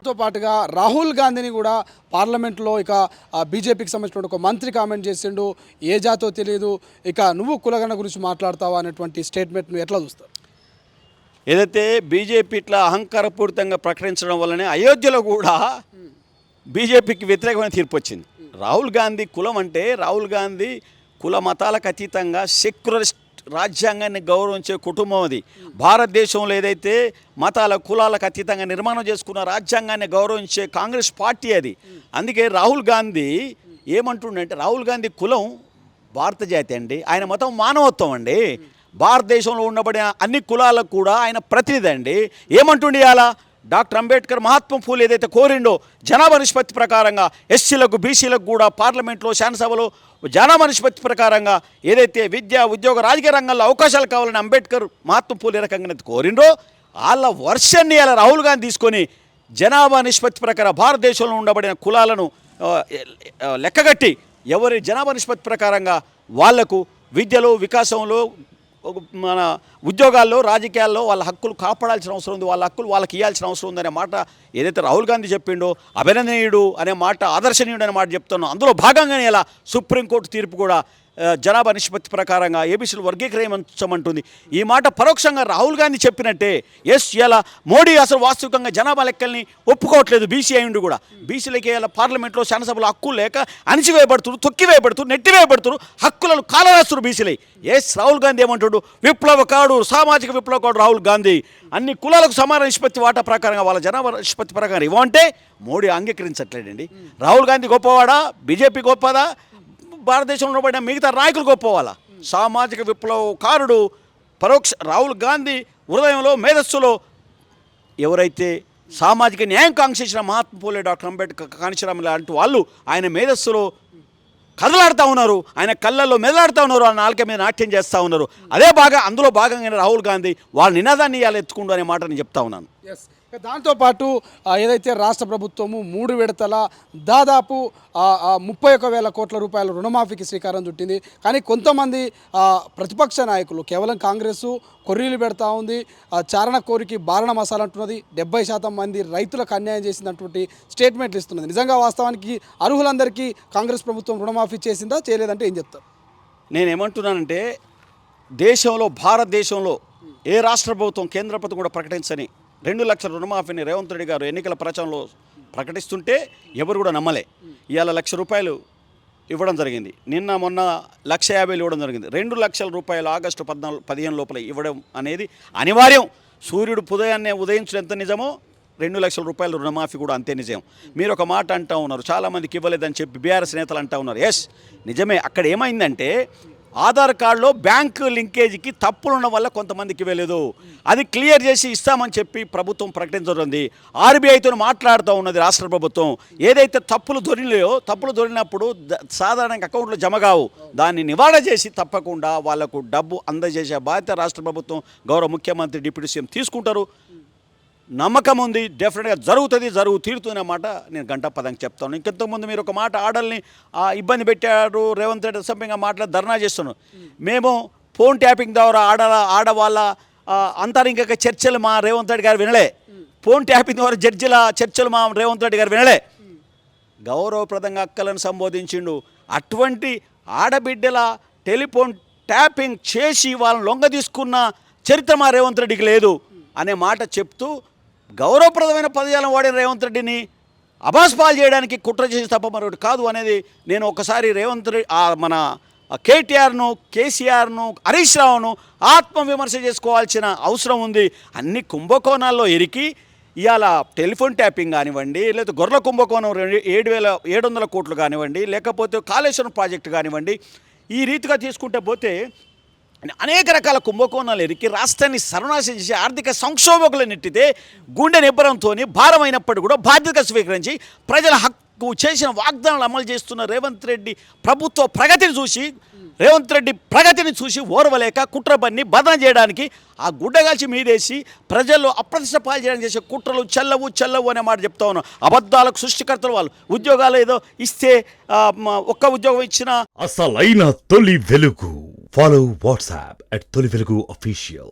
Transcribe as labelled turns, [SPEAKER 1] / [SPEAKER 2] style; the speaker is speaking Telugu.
[SPEAKER 1] తో పాటుగా రాహుల్ గాంధీని కూడా పార్లమెంట్లో ఇక బీజేపీకి సంబంధించిన ఒక మంత్రి కామెంట్ చేసిండు, ఏ జాతో తెలియదు, ఇక నువ్వు కులగణ గురించి మాట్లాడతావా అనేటువంటి స్టేట్మెంట్ను ఎట్లా చూస్తావు?
[SPEAKER 2] ఏదైతే బీజేపీ ఇట్లా అహంకారపూరితంగా ప్రకటించడం వల్లనే అయోధ్యలో కూడా బీజేపీకి వ్యతిరేకమైన తీర్పు వచ్చింది. రాహుల్ గాంధీ కులం అంటే రాహుల్ గాంధీ కుల మతాలకు అతీతంగా సెక్యులరిస్ట్ రాజ్యాంగాన్ని గౌరవించే కుటుంబం అది. భారతదేశంలో ఏదైతే మతాల కులాలకు అతీతంగా నిర్మాణం చేసుకున్న రాజ్యాంగాన్ని గౌరవించే కాంగ్రెస్ పార్టీ అది. అందుకే రాహుల్ గాంధీ ఏమంటుండంటే రాహుల్ గాంధీ కులం భారత జాతి అండి, ఆయన మతం మానవత్వం అండి. భారతదేశంలో ఉండబడిన అన్ని కులాలకు కూడా ఆయన ప్రతినిధి అండి. ఏమంటుండి అలా డాక్టర్ అంబేద్కర్ మహాత్మా ఫూల్ ఏదైతే కోరిండో జనాభా నిష్పత్తి ప్రకారంగా ఎస్సీలకు బీసీలకు కూడా పార్లమెంట్లో శాసనసభలో జనాభా నిష్పత్తి ప్రకారంగా ఏదైతే విద్య ఉద్యోగ రాజకీయ రంగంలో అవకాశాలు కావాలని అంబేద్కర్ మహాత్మా ఫూల్ ఏ రకంగా కోరిండో వాళ్ళ వర్షన్ని అలా రాహుల్ గాంధీ తీసుకొని జనాభా నిష్పత్తి ప్రకారం భారతదేశంలో ఉండబడిన కులాలను లెక్కగట్టి ఎవరి జనాభా నిష్పత్తి ప్రకారంగా వాళ్లకు విద్యలో వికాసంలో మన ఉద్యోగాల్లో రాజకీయాల్లో వాళ్ళ హక్కులు కాపాడాల్సిన అవసరం ఉంది, వాళ్ళ హక్కులు వాళ్ళకి ఇవ్వాల్సిన అవసరం ఉందనే మాట ఏదైతే రాహుల్ గాంధీ చెప్పిండో అభినందనీయుడు అనే మాట, ఆదర్శనీయుడు అనే మాట చెప్తున్నాం. అందులో భాగంగానే ఇలా సుప్రీంకోర్టు తీర్పు కూడా జనాభా నిష్పత్తి ప్రకారంగా ఏబీసీలు వర్గీకరించమంటుంది. ఈ మాట పరోక్షంగా రాహుల్ గాంధీ చెప్పినట్టే. ఎస్, ఇలా మోడీ అసలు వాస్తవికంగా జనాభా లెక్కల్ని ఒప్పుకోవట్లేదు. బీసీ అయ్యిండు కూడా బీసీలకి ఇలా పార్లమెంట్లో శాసనసభలో హక్కులు లేక అణిచివేయబడుతున్నారు, తొక్కివేయబడుతున్నారు, నెట్టివేయబడుతున్నారు, హక్కులను కాలరాస్తున్నారు బీసీలై. ఎస్, రాహుల్ గాంధీ ఏమంటాడు? విప్లవకాడు, సామాజిక విప్లవకాడు రాహుల్ గాంధీ. అన్ని కులాలకు సమాన నిష్పత్తి వాటా ప్రకారంగా వాళ్ళ జనాభా నిష్పత్తి ప్రకారం ఇవ్వంటే మోడీ అంగీకరించట్లేదండి. రాహుల్ గాంధీ గొప్పవాడా? బీజేపీ గొప్పదా? భారతదేశంలో పడిన మిగతా నాయకులు గొప్పవాళ్ళ? సామాజిక విప్లవకారుడు రాహుల్ గాంధీ హృదయంలో మేధస్సులో ఎవరైతే సామాజిక న్యాయం కాంక్షించిన మహాత్మా ఫూలే, డాక్టర్ అంబేద్కర్, కాంశీరామ్ లాంటి వాళ్ళు ఆయన మేధస్సులో కదలాడుతూ ఉన్నారు, ఆయన కళ్ళల్లో మెదలాడుతూ ఉన్నారు, ఆ నాలుక మీద నాట్యం చేస్తూ ఉన్నారు. అదే అందులో భాగంగానే రాహుల్ గాంధీ వాళ్ళ నినాదాన్ని ఇవాళ ఎత్తుకుంటూ అనే మాట నేను చెప్తా ఉన్నాను.
[SPEAKER 1] దాంతోపాటు ఏదైతే రాష్ట్ర ప్రభుత్వము 3 విడతల దాదాపు 31,000 కోట్ల రూపాయల రుణమాఫీకి శ్రీకారం చుట్టింది. కానీ కొంతమంది ప్రతిపక్ష నాయకులు కేవలం కాంగ్రెస్ కొర్రీలు పెడతా ఉంది, చారణ కోరికి బారణ మసాలా అంటున్నది, 70% మంది రైతులకు అన్యాయం చేసిందటువంటి స్టేట్మెంట్లు ఇస్తున్నది. నిజంగా వాస్తవానికి అర్హులందరికీ కాంగ్రెస్ ప్రభుత్వం రుణమాఫీ చేసిందా, చేయలేదంటే ఏం చెప్తారు?
[SPEAKER 2] నేనేమంటున్నానంటే దేశంలో భారతదేశంలో ఏ రాష్ట్ర ప్రభుత్వం కేంద్ర ప్రభుత్వం కూడా ప్రకటించని 2 లక్షల రుణమాఫీని రేవంత్ రెడ్డి గారు ఎన్నికల ప్రచారంలో ప్రకటిస్తుంటే ఎవరు కూడా నమ్మలే. ఇవాళ ₹1,00,000 ఇవ్వడం జరిగింది. నిన్న మొన్న ₹1,50,000 ఇవ్వడం జరిగింది. 2 లక్షల రూపాయలు ఆగస్టు 15 లోపల ఇవ్వడం అనేది అనివార్యం. సూర్యుడు ఉదయించడం ఎంత నిజమో 2 లక్షల రూపాయల రుణమాఫీ కూడా అంతే నిజం. మీరు ఒక మాట అంటూ ఉన్నారు, చాలామందికి ఇవ్వలేదని చెప్పి బీఆర్ఎస్ నేతలు అంటూ ఉన్నారు. ఎస్, నిజమే. అక్కడ ఏమైందంటే ఆధార్ కార్డులో బ్యాంకు లింకేజీకి తప్పులు ఉండడం వల్ల కొంతమందికి ఇవ్వలేదు. అది క్లియర్ చేసి ఇస్తామని చెప్పి ప్రభుత్వం ప్రకటించనుంది. ఆర్బీఐతో మాట్లాడుతూ ఉన్నది రాష్ట్ర ప్రభుత్వం. ఏదైతే తప్పులు దొరికినప్పుడు సాధారణంగా అకౌంట్లో జమ కావు, దాన్ని నివారణ చేసి తప్పకుండా వాళ్లకు డబ్బు అందజేసే బాధ్యత రాష్ట్ర ప్రభుత్వం, గౌరవ ముఖ్యమంత్రి, డిప్యూటీ సీఎం తీసుకుంటారు. నమ్మకం ఉంది, డెఫినెట్గా తీరుతున్నమాట నేను గంటాపదంగా చెప్తాను. ఇంకెంతకుముందు మీరు ఒక మాట ఆడల్ని ఇబ్బంది పెట్టారు, రేవంత్ రెడ్డి అసెంబ్లీగా మాట్లాడి ధర్నా చేస్తున్నాను. మేము ఫోన్ ట్యాపింగ్ ద్వారా ఆడవాళ్ళ అంతరింగిక చర్చలు మా రేవంత్ రెడ్డి గారు వినలే. ఫోన్ ట్యాపింగ్ ద్వారా జడ్జిల చర్చలు మా రేవంత్ రెడ్డి గారు వినలే. గౌరవప్రదంగా అక్కలను సంబోధించిండు. అటువంటి ఆడబిడ్డల టెలిఫోన్ ట్యాపింగ్ చేసి వాళ్ళని లొంగ తీసుకున్న చరిత్ర మా రేవంత్ రెడ్డికి లేదు అనే మాట చెప్తూ గౌరవప్రదమైన పదజాలం వాడిన రేవంత్ రెడ్డిని అబాస్పాలు చేయడానికి కుట్ర చేసి తప్ప మరొకటి కాదు అనేది నేను ఒకసారి రేవంత్ రెడ్డి మన కేటీఆర్ను, కేసీఆర్ను, హరీష్ రావును ఆత్మవిమర్శ చేసుకోవాల్సిన అవసరం ఉంది. అన్ని కుంభకోణాల్లో ఇరికి ఇవాళ టెలిఫోన్ ట్యాపింగ్ కానివ్వండి, లేకపోతే గొర్రెల కుంభకోణం 7,700 కోట్లు కానివ్వండి, లేకపోతే కాళేశ్వరం ప్రాజెక్టు కానివ్వండి, ఈ రీతిగా తీసుకుంటే పోతే అనేక రకాల కుంభకోణాలు ఎరికి రాష్ట్రాన్ని సర్వనాశనం చేసి ఆర్థిక సంక్షోభకులు నెట్టితే గుండె నిబ్బరంతో భారమైనప్పటికీ కూడా బాధ్యత స్వీకరించి ప్రజల హక్కు చేసిన వాగ్దానాలు అమలు చేస్తున్న రేవంత్ రెడ్డి ప్రభుత్వ ప్రగతిని చూసి ఓర్వలేక కుట్రబన్ని బదనం చేయడానికి ఆ గుడ్డగాల్చి మీదేసి ప్రజల్లో అప్రతిష్ట పాలు చేయడానికి చేసే కుట్రలు చెల్లవు అనే మాట చెప్తా ఉన్నాం. అబద్ధాలకు సృష్టికర్తలు వాళ్ళు. ఉద్యోగాలు ఏదో ఇస్తే ఒక్క ఉద్యోగం ఇచ్చినా
[SPEAKER 3] అసలైన తొలి వెలుగు. Follow WhatsApp at Toli Velugu Official.